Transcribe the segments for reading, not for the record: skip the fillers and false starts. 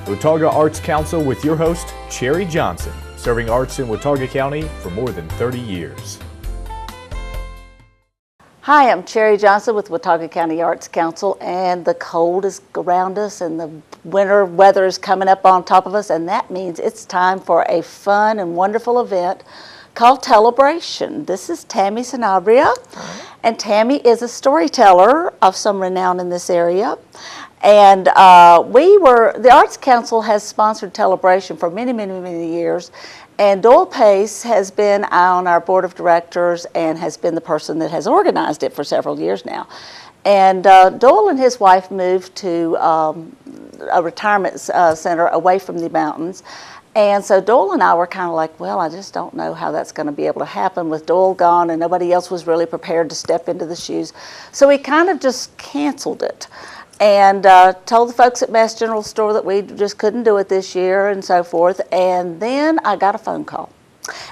Watauga Arts Council with your host, Cherry Johnson, serving arts in Watauga County for more than 30 years. Hi, I'm Cherry Johnson with Watauga County Arts Council, and the cold is around us and the winter weather is coming up on top of us, and that means it's time for a fun and wonderful event called Tellabration. This is Tammy Sanabria, and Tammy is a storyteller of some renown in this area. And the Arts Council has sponsored Tellabration for many, many, many years. And Doyle Pace has been on our board of directors and has been the person that has organized it for several years now. And Doyle and his wife moved to a retirement center away from the mountains. And so Doyle and I were kind of like, well, I just don't know how that's going to be able to happen with Doyle gone, and nobody else was really prepared to step into the shoes. So we kind of just canceled it. And told the folks at Mass General Store that we just couldn't do it this year and so forth. And then I got a phone call,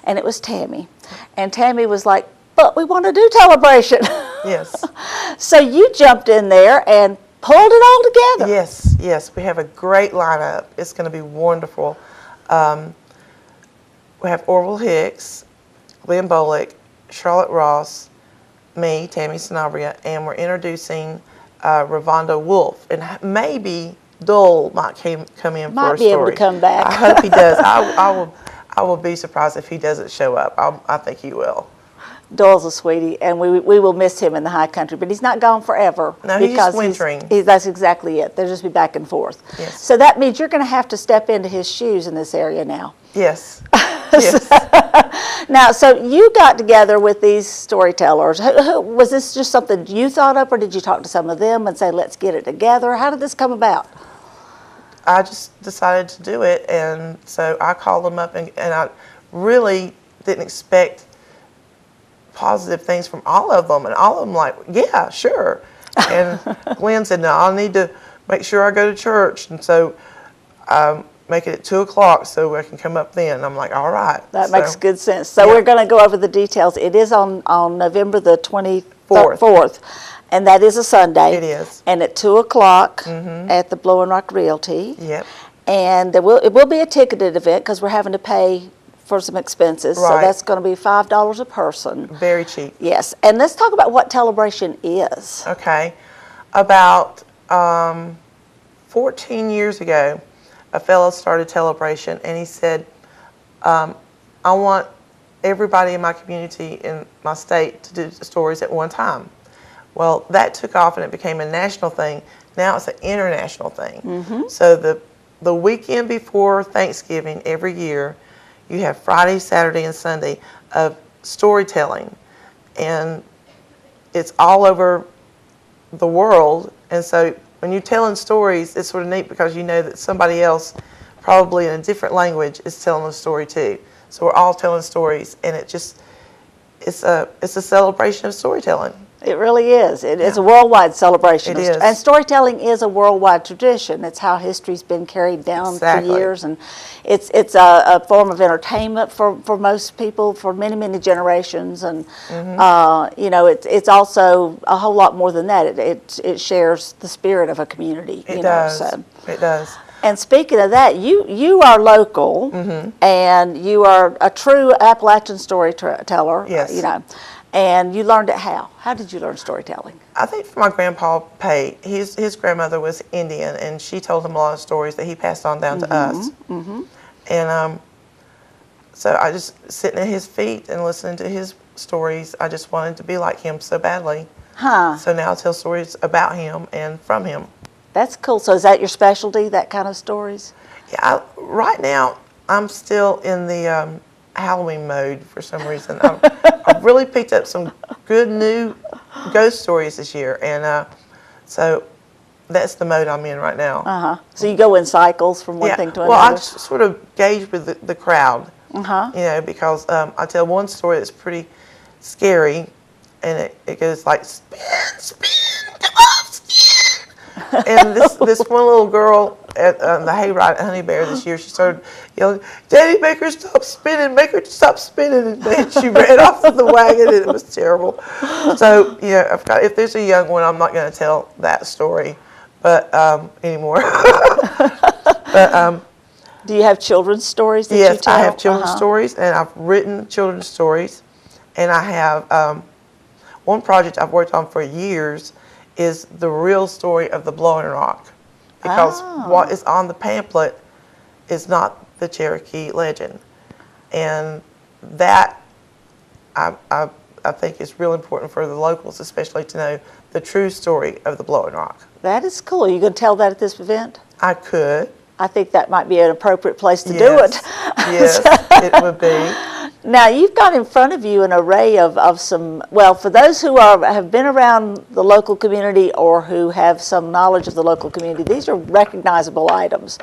and it was Tammy. And Tammy was like, but we want to do Tellabration. Yes. So you jumped in there and pulled it all together. Yes, yes. We have a great lineup. It's going to be wonderful. We have Orville Hicks, Lynn Bolick, Charlotte Ross, me, Tammy Sanabria, and we're introducing Ravonda Wolf, and maybe Doyle might come in for a story. Might be able to come back. I hope he does. I will be surprised if he doesn't show up. I think he will. Doyle's a sweetie, and we will miss him in the high country, but he's not gone forever. No, he's just wintering. That's exactly it. They'll just be back and forth. Yes. So that means you're going to have to step into his shoes in this area now. Yes. Yes. Now, so you got together with these storytellers. Was this just something you thought up, or did you talk to some of them and say, let's get it together? How did this come about? I just decided to do it, and so I called them up, and I really didn't expect positive things from all of them, and all of them like, yeah, sure. And Glenn said, no, I need to make sure I go to church, and so make it at 2 o'clock so I can come up then. I'm like, all right. That makes good sense. So we're going to go over the details. It is on November the 24th, and that is a Sunday. It is. And at 2 o'clock at the Blowing Rock Realty. Yep. And it will be a ticketed event because we're having to pay for some expenses. Right. So that's going to be $5 a person. Very cheap. Yes. And let's talk about what Tellabration is. Okay. About 14 years ago, a fellow started Tellabration, and he said, I want everybody in my community, in my state, to do stories at one time. Well, that took off, and it became a national thing. Now it's an international thing. So the weekend before Thanksgiving every year, you have Friday, Saturday, and Sunday of storytelling, and it's all over the world. And so when you're telling stories, it's sort of neat because you know that somebody else, probably in a different language, is telling a story too. So we're all telling stories, and it's a celebration of storytelling. It really is. It's a worldwide celebration. It is. And storytelling is a worldwide tradition. It's how history's been carried down for years, and it's a form of entertainment for most people for many, many generations. And you know, it's also a whole lot more than that. It shares the spirit of a community. It does. It does. And speaking of that, you are local, and you are a true Appalachian storyteller. Yes. You know. And you learned it how? How did you learn storytelling? I think from my grandpa Pate. His grandmother was Indian, and she told him a lot of stories that he passed on down to us. And so I just sitting at his feet and listening to his stories. I just wanted to be like him so badly. So now I tell stories about him and from him. That's cool. So is that your specialty, that kind of stories? Yeah. Right now, I'm still in the Halloween mode for some reason. I've really picked up some good new ghost stories this year, and so that's the mode I'm in right now. So you go in cycles from one thing to another? Well, I just sort of gauge with the crowd, you know, because I tell one story that's pretty scary, and it goes like, spin, spin, come off, spin. And this one little girl at the hayride at Honey Bear this year, she started yelling, "Daddy, make her stop spinning, make her stop spinning." And then she ran off of the wagon, and it was terrible. So, yeah, if there's a young one, I'm not going to tell that story but anymore. But do you have children's stories that you yes, tell? I have children's stories, and I've written children's stories, and I have one project I've worked on for years is the real story of the Blowing Rock, because what is on the pamphlet is not the Cherokee legend, and that I think is real important for the locals, especially to know the true story of the Blowing Rock. That is cool. Are you going to tell that at this event? I could. I think that might be an appropriate place to do it. Yes, it would be. Now, you've got in front of you an array of some, well, for those who have been around the local community or who have some knowledge of the local community, these are recognizable items.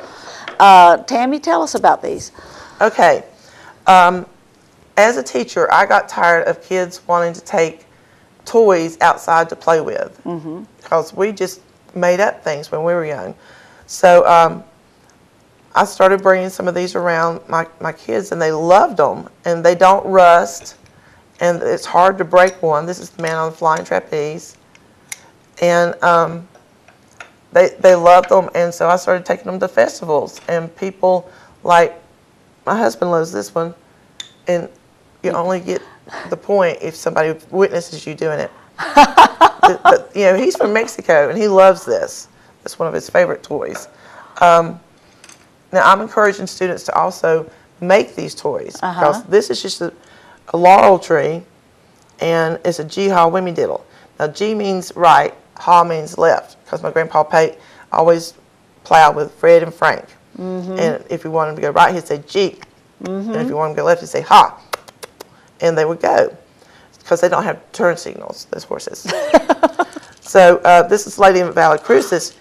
Tammy, tell us about these. Okay. As a teacher, I got tired of kids wanting to take toys outside to play with, because we just made up things when we were young. So I started bringing some of these around my kids, and they loved them, and they don't rust, and it's hard to break one. This is the man on the flying trapeze, and they loved them, and so I started taking them to festivals, and people like, my husband loves this one, and you only get the point if somebody witnesses you doing it. But, you know, he's from Mexico, and he loves this. It's one of his favorite toys. Now, I'm encouraging students to also make these toys, because this is just a laurel tree, and it's a G-haw wimmy diddle. Now, G means right, haw means left, because my grandpa Pate always plowed with Fred and Frank. And if you want him to go right, he'd say G. And if you want him to go left, he'd say ha. And they would go, because they don't have turn signals, those horses. So this is Lady in Valley Cruises.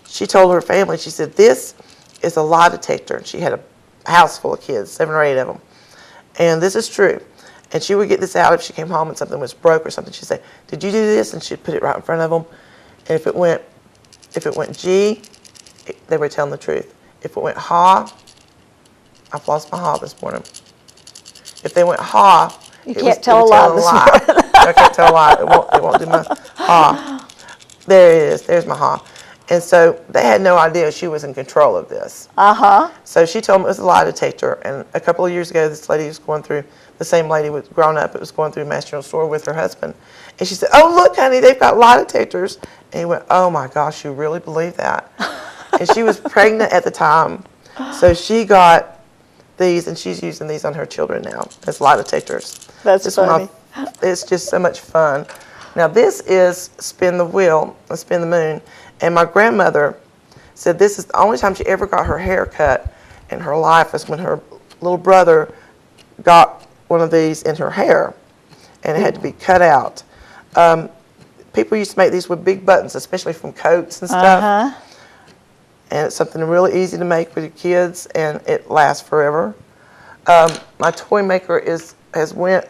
She told her family, she said, this is a lie detector. And she had a house full of kids, 7 or 8 of them. And this is true. And she would get this out if she came home and something was broke or something. She'd say, did you do this? And she'd put it right in front of them. And if it went G, they were telling the truth. If it went ha, I've lost my ha this morning. If they went ha, you can't tell a lie this morning. I can't tell a lie. It won't do my ha. There it is. There's my ha. And so they had no idea she was in control of this. So she told them it was a lie detector. And a couple of years ago, this lady was going through, the same lady was grown up, it was going through a mass general store with her husband. And she said, oh, look, honey, they've got lie detectors. And he went, oh, my gosh, you really believe that? And she was pregnant at the time. So she got these, and she's using these on her children now as lie detectors. That's funny. It's just so much fun. Now, this is Spin the Wheel, Spin the Moon. And my grandmother said this is the only time she ever got her hair cut in her life is when her little brother got one of these in her hair, and it had to be cut out. People used to make these with big buttons, especially from coats and stuff. And it's something really easy to make with your kids, and it lasts forever. My toy maker has went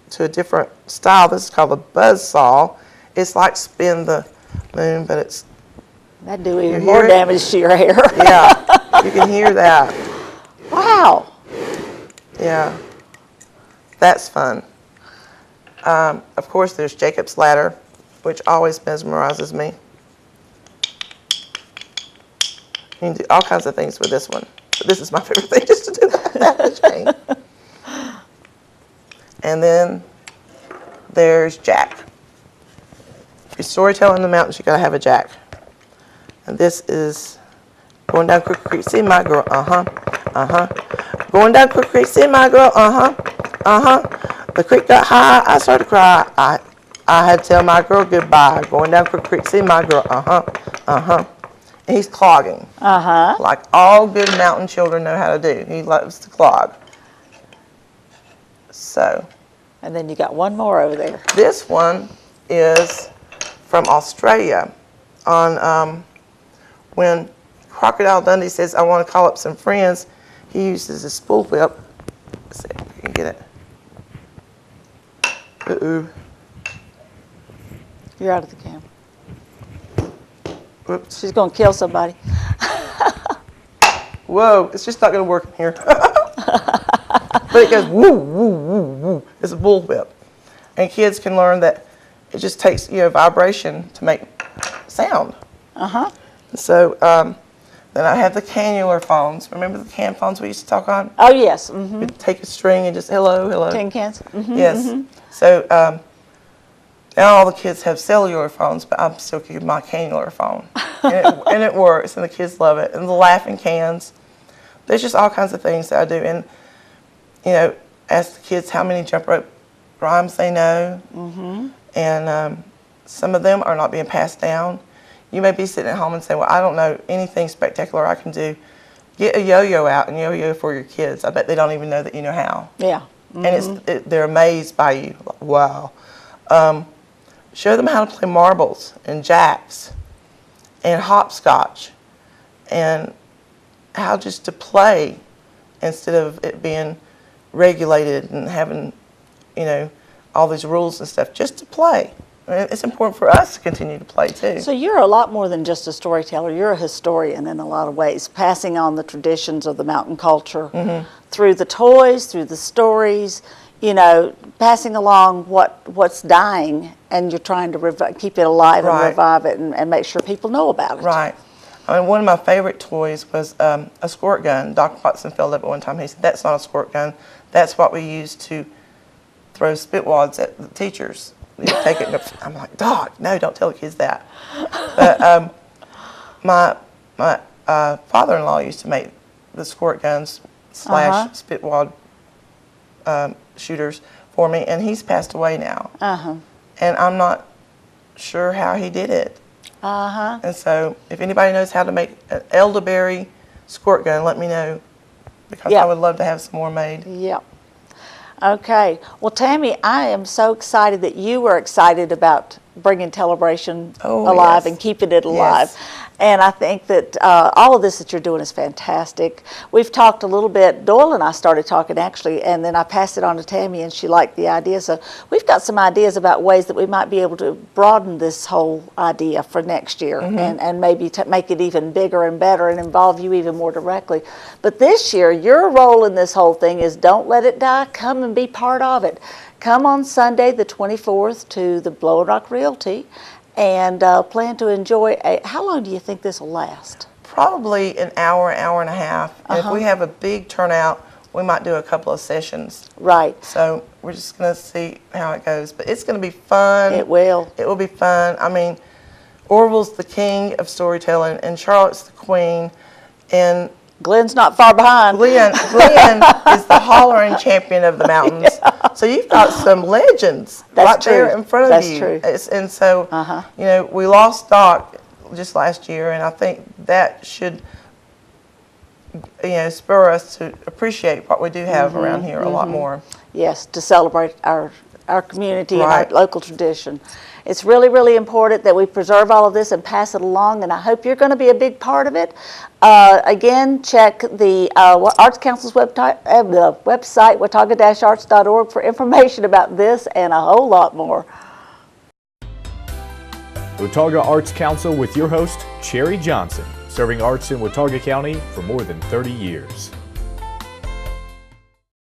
to a different style. This is called a buzz saw. It's like Spin the Moon, but it's... That'd do even more damage to your hair. Yeah, you can hear that. Wow. Yeah, that's fun. Of course, there's Jacob's Ladder, which always mesmerizes me. You can do all kinds of things with this one. But this is my favorite thing, just to do that chain. And then there's Jack. If you're storytelling in the mountains, you got to have a Jack. And this is going down Crooked Creek, see my girl, Going down Crooked Creek, see my girl, The creek got high, I started to cry. I had to tell my girl goodbye. Going down Crooked Creek, see my girl, And he's clogging. Like all good mountain children know how to do. He loves to clog. So. And then you got one more over there. This one is from Australia. On when Crocodile Dundee says, I want to call up some friends, he uses a spool whip. Let's see if we can get it. Uh-oh. You're out of the camera. Whoops. She's going to kill somebody. Whoa, it's just not going to work in here. But it goes woo, woo, woo, woo. It's a bullwhip. And kids can learn that it just takes, vibration to make sound. So Then I have the cannular phones. Remember the can phones we used to talk on? Oh, yes. Mm-hmm. We'd take a string and just hello, hello. Tin cans. Mm-hmm. Yes. Mm-hmm. So now all the kids have cellular phones, but I'm still keeping my cannular phone. And it works, and the kids love it. And the laughing cans. There's just all kinds of things that I do. And, you know, ask the kids how many jump rope rhymes they know. Mm-hmm. And some of them are not being passed down. You may be sitting at home and say, well, I don't know anything spectacular I can do. Get a yo-yo out and yo-yo for your kids. I bet they don't even know that you know how. Yeah. Mm-hmm. And they're amazed by you. Like, wow. Show them how to play marbles and jacks and hopscotch and how just to play instead of it being regulated and having, you know, all these rules and stuff. Just to play. I mean, it's important for us to continue to play too. So you're a lot more than just a storyteller. You're a historian in a lot of ways, passing on the traditions of the mountain culture through the toys, through the stories, you know, passing along what's dying, and you're trying to keep it alive and revive it and make sure people know about it. Right. I mean, one of my favorite toys was a squirt gun. Dr. Watson filled up at one time. He said, that's not a squirt gun. That's what we use to throw spitwads at the teachers. You take it and I'm like, Doc, no, don't tell the kids that. But my father-in-law used to make the squirt guns / spitwad shooters for me, and he's passed away now. And I'm not sure how he did it. And so if anybody knows how to make an elderberry squirt gun, let me know, because I would love to have some more made. Yeah. Okay. Well, Tammy, I am so excited that you were excited about bringing Tellabration alive and keeping it alive. Yes. And I think that all of this that you're doing is fantastic. We've talked a little bit, Doyle and I started talking actually, and then I passed it on to Tammy and she liked the idea. So we've got some ideas about ways that we might be able to broaden this whole idea for next year and maybe make it even bigger and better and involve you even more directly. But this year, your role in this whole thing is don't let it die, come and be part of it. Come on Sunday the 24th to the Blowing Rock Realty and plan to enjoy how long do you think this will last? Probably an hour, hour and a half. If we have a big turnout, we might do a couple of sessions. Right. So we're just going to see how it goes. But it's going to be fun. It will. It will be fun. I mean, Orville's the king of storytelling, and Charlotte's the queen, and Glenn's not far behind. Glenn is the hollering champion of the mountains. So you've got some legends there in front of you. That's true. And so, you know, we lost Doc just last year, and I think that should, you know, spur us to appreciate what we do have around here a lot more. Yes, to celebrate our community and our local tradition. It's really, really important that we preserve all of this and pass it along, and I hope you're going to be a big part of it. Again, check the Arts Council's website, watauga-arts.org, for information about this and a whole lot more. Watauga Arts Council with your host, Cherry Johnson, serving arts in Watauga County for more than 30 years.